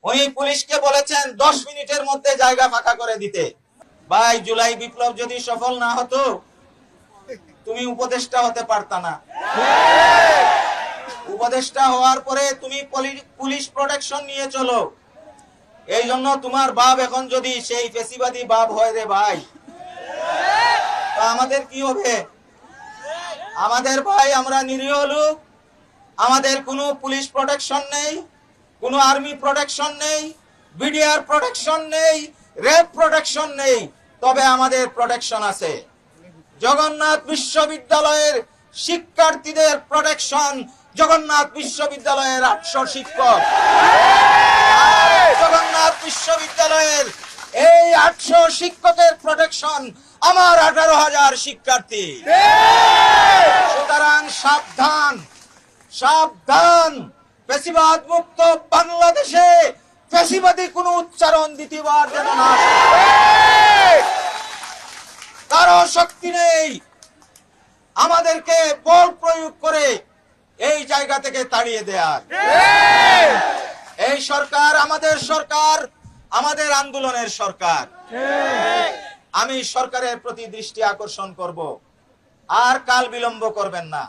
উনি পুলিশকে বলেছেন 10 মিনিটের মধ্যে জায়গা ফাঁকা করে দিতে। ভাই, জুলাই বিপ্লব যদি সফল না হতো তুমি উপদেষ্টা হতে পারতা না। উপদেষ্টা হওয়ার পরে তুমি পুলিশ প্রোটেকশন নিয়ে চলো। এই জন্য তোমার বাপ এখন যদি সেই ফেসিবাদী বাপ হয় রে ভাই, তো আমাদের কি হবে? আমাদের ভাই, আমরা নিরীহ লোক, আমাদের কোনো পুলিশ প্রোটেকশন নেই, কোনো আর্মি প্রোটেকশন নেই, বিডিআর প্রোটেকশন নেই, র্যাব প্রোটেকশন নেই। তবে আমাদের প্রোটেকশন আছে। জগন্নাথ বিশ্ববিদ্যালয়ের শিক্ষার্থীদের প্রোটেকশন, জগন্নাথ বিশ্ববিদ্যালয়ের 800 শিক্ষক, জগন্নাথ বিশ্ববিদ্যালয়ের এই 800 শিক্ষকের প্রোটেকশন আমার 18,000 শিক্ষার্থী। সুতরাং সাবধান, সাবধান, ফ্যাসিবাদ মুক্ত বাংলাদেশে ফ্যাসিবাদী কোনো উচ্চারণ দ্বিতীয়বার যেন না আসে। কারো শক্তি নেই আমাদেরকে বল প্রয়োগ করে এই জায়গা থেকে তাড়িয়ে দেয়ার। এই সরকার আমাদের সরকার, আমাদের আন্দোলনের সরকার। আমি সরকারের প্রতি দৃষ্টি আকর্ষণ করব, আর কাল বিলম্ব করবেন না।